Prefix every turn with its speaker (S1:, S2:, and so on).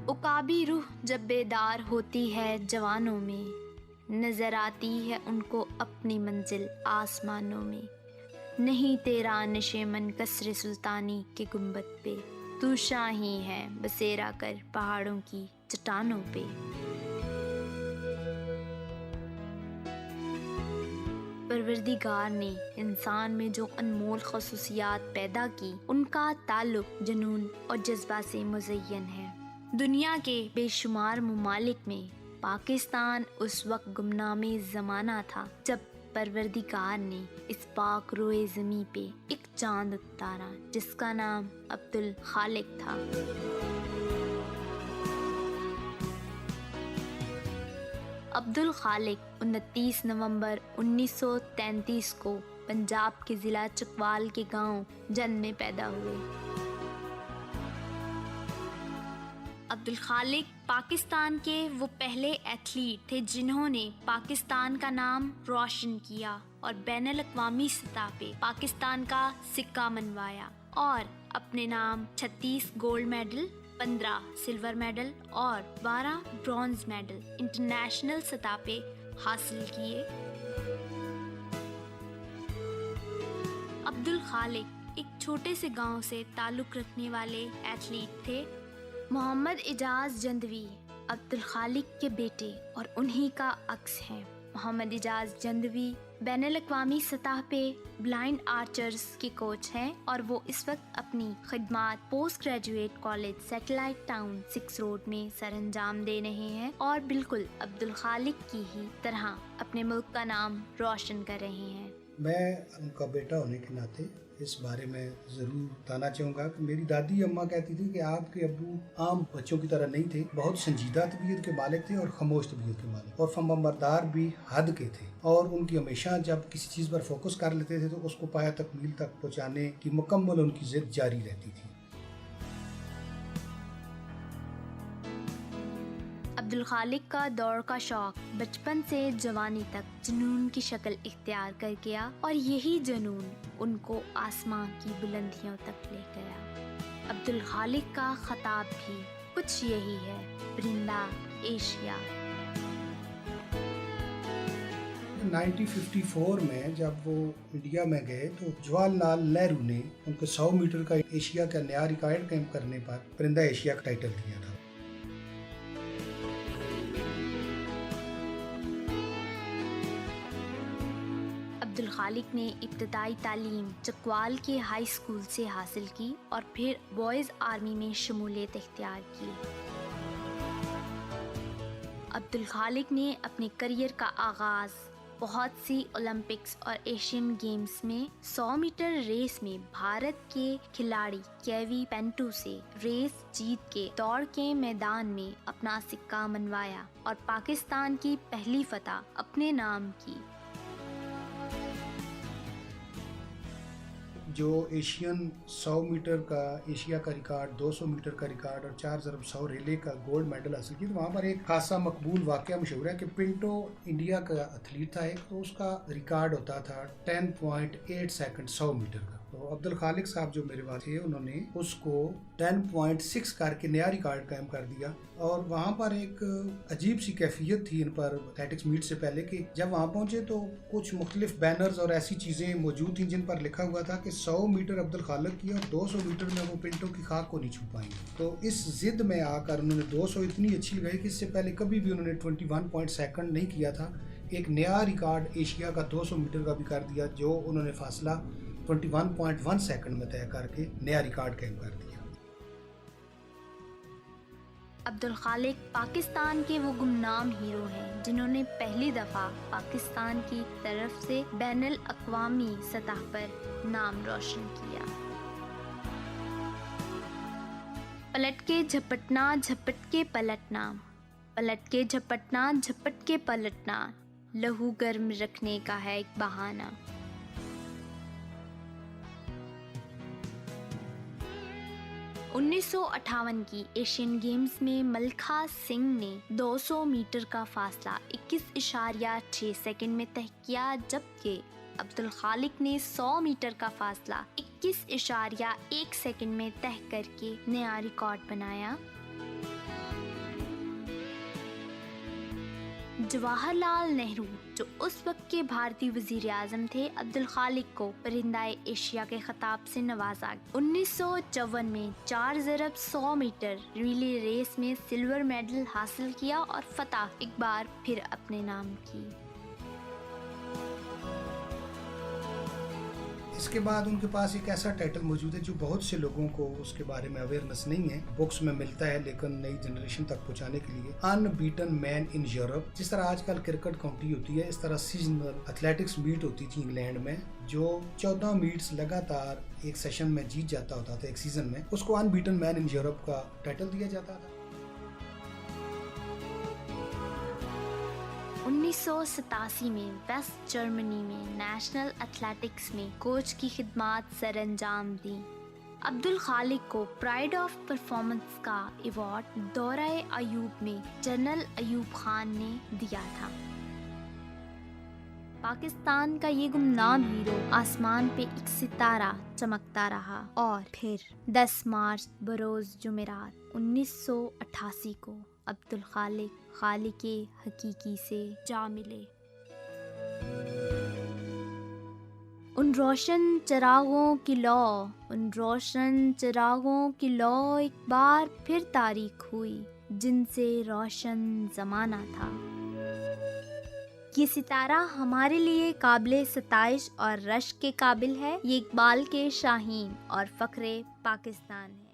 S1: عقابی روح جب بیدار ہوتی ہے جوانوں میں، نظر آتی ہے ان کو اپنی منزل آسمانوں میں۔ نہیں تیرا نشیمن قصر سلطانی کے گنبد پہ، تو شاہی ہے بسیرا کر پہاڑوں کی چٹانوں پہ۔ پروردگار نے انسان میں جو انمول خصوصیات پیدا کی، ان کا تعلق جنون اور جذبہ سے مزین ہے۔ دنیا کے بے شمار ممالک میں پاکستان اس وقت گمنام زمانہ تھا جب پروردگار نے اس پاک روئے زمیں پہ ایک چاند اتارا جس کا نام عبدالخالق تھا۔ عبدالخالق 29 نومبر 1933 کو پنجاب کے ضلع چکوال کے گاؤں جند میں پیدا ہوئے۔ عبدالخالق پاکستان کے وہ پہلے ایتھلیٹ تھے جنہوں نے پاکستان کا نام روشن کیا اور بین الاقوامی سطح پہ پاکستان کا سکہ منوایا، اور اپنے نام 36 گولڈ میڈل، 15 سلور میڈل اور 12 برونز میڈل انٹرنیشنل سطح پہ حاصل کیے۔ عبدالخالق ایک چھوٹے سے گاؤں سے تعلق رکھنے والے ایتھلیٹ تھے۔ محمد اعجاز جندوی عبدالخالق کے بیٹے اور انہی کا عکس ہیں۔ محمد اعجاز جندوی بین الاقوامی سطح پہ بلائنڈ آرچرز کے کوچ ہیں، اور وہ اس وقت اپنی خدمات post graduate college satellite town 6 road میں سر انجام دے رہے ہیں، اور بالکل عبدالخالق کی ہی طرح اپنے ملک کا نام روشن کر رہے ہیں۔
S2: میں ان کا بیٹا ہونے کے ناطے اس بارے میں ضرور بتانا چاہوں گا کہ میری دادی اماں کہتی تھی کہ آپ کے ابو عام بچوں کی طرح نہیں تھے، بہت سنجیدہ طبیعت کے مالک تھے اور خاموش طبیعت کے مالک، اور فرمانبردار بھی حد کے تھے، اور ان کی ہمیشہ جب کسی چیز پر فوکس کر لیتے تھے تو اس کو پایہ تکمیل تک پہنچانے کی مکمل ان کی ضد جاری رہتی تھی۔
S1: عبدالخالق کا دوڑ کا شوق بچپن سے جوانی تک جنون کی شکل اختیار کر گیا، اور یہی جنون ان کو آسمان کی بلندیوں تک لے گیا۔ عبدالخالق کا خطاب بھی کچھ یہی ہے: پرندہ ایشیا۔
S2: 1954 میں جب وہ انڈیا میں گئے تو جواہر لال نہرو نے ان کو 100 میٹر کا ایشیا کا نیا ریکارڈ قائم کرنے پر پرندہ ایشیا کا ٹائٹل دیا تھا۔
S1: عبدالخالق نے ابتدائی تعلیم چکوال کے ہائی اسکول سے حاصل کی اور پھر بوائز آرمی میں شمولیت اختیار کی۔ عبدالخالق نے اپنے کریئر کا آغاز بہت سی اولمپکس اور ایشین گیمز میں 100 میٹر ریس میں بھارت کے کھلاڑی کیوی پینٹو سے ریس جیت کے دوڑ کے میدان میں اپنا سکہ منوایا اور پاکستان کی پہلی فتح اپنے نام کی۔
S2: جو ایشین 100 میٹر کا ایشیا کا ریکارڈ، 200 میٹر کا ریکارڈ اور 4x100 ریلے کا گولڈ میڈل حاصل کیا، تو وہاں پر ایک خاصا مقبول واقعہ مشہور ہے کہ پنٹو انڈیا کا ایتھلیٹ تھا ایک، تو اس کا ریکارڈ ہوتا تھا 10.8 سیکنڈ 100 میٹر کا۔ تو عبدالخالق صاحب جو میرے پاس تھے انہوں نے اس کو 10.6 کر کے نیا ریکارڈ قائم کر دیا، اور وہاں پر ایک عجیب سی کیفیت تھی ان پر ایتھلیٹکس میٹ سے پہلے کہ جب وہاں پہنچے تو کچھ مختلف بینرز اور ایسی چیزیں موجود تھیں جن پر لکھا ہوا تھا کہ 100 میٹر عبدالخالق کی اور 200 میٹر میں وہ پنٹو کی خاک کو نہیں چھو پائیں گے۔ تو اس ضد میں آ کر انہوں نے 200 اتنی اچھی لگائی کہ اس سے پہلے کبھی بھی انہوں نے 21 سیکنڈ نہیں کیا تھا، ایک نیا ریکارڈ ایشیا کا 200 میٹر کا بھی کر دیا، جو انہوں نے فاصلہ 21.1 سیکنڈ میں طے کر کے نیا ریکارڈ قائم کر دیا۔
S1: عبدالخالق پاکستان کے وہ گمنام ہیرو ہیں جنہوں نے پہلی دفعہ پاکستان کی طرف سے بین الاقوامی سطح پر نام روشن کیا۔ پلٹ کے جھپٹنا جھپٹ کے پلٹنا، پلٹ کے جھپٹنا جھپٹ کے پلٹنا، لہو گرم رکھنے کا ہے ایک بہانہ۔ 1958 کی ایشین گیمز میں ملکھا سنگھ نے 200 میٹر کا فاصلہ 21.6 سیکنڈ میں طے کیا، جبکہ عبدالخالق نے 100 میٹر کا فاصلہ 21.1 سیکنڈ میں طے کر کے نیا ریکارڈ بنایا۔ جواہر لال نہرو جو اس وقت کے بھارتی وزیر اعظم تھے عبدالخالق کو پرندۂ ایشیا کے خطاب سے نوازا۔ 1954 میں 4x100 میٹر ریلے ریس میں سلور میڈل حاصل کیا اور فتح ایک بار پھر اپنے نام کی۔
S2: اس کے بعد ان کے پاس ایک ایسا ٹائٹل موجود ہے جو بہت سے لوگوں کو اس کے بارے میں اویئرنس نہیں ہے، بکس میں ملتا ہے لیکن نئی جنریشن تک پہنچانے کے لیے، ان بیٹن مین ان یورپ۔ جس طرح آج کل کرکٹ کاؤنٹی ہوتی ہے، اس طرح سیزنل ایتھلیٹکس میٹ ہوتی تھی انگلینڈ میں، جو 14 میٹس لگاتار ایک سیشن میں جیت جاتا ہوتا تھا ایک سیزن میں، اس کو ان بیٹن مین ان یورپ کا ٹائٹل دیا جاتا تھا۔
S1: 1987 میں ویسٹ جرمنی میں نیشنل ایتھلیٹکس میں کوچ کی خدمات سر انجام دیں۔ عبدالخالق کو پرائڈ آف پرفارمنس کا ایوارڈ دورہ ایوب میں جنرل ایوب خان نے دیا تھا۔ پاکستان کا یہ گمنام ہیرو آسمان پہ ایک ستارہ چمکتا رہا اور پھر 10 مارچ بروز جمعرات 1988 کو عبدالخالق خالق حقیقی سے جا ملے۔ ان روشن چراغوں کی لو، ان روشن چراغوں کی لو ایک بار پھر تاریک ہوئی، جن سے روشن زمانہ تھا۔ یہ ستارہ ہمارے لیے قابل ستائش اور رشک کے قابل ہے، یہ اقبال کے شاہین اور فخر پاکستان ہے۔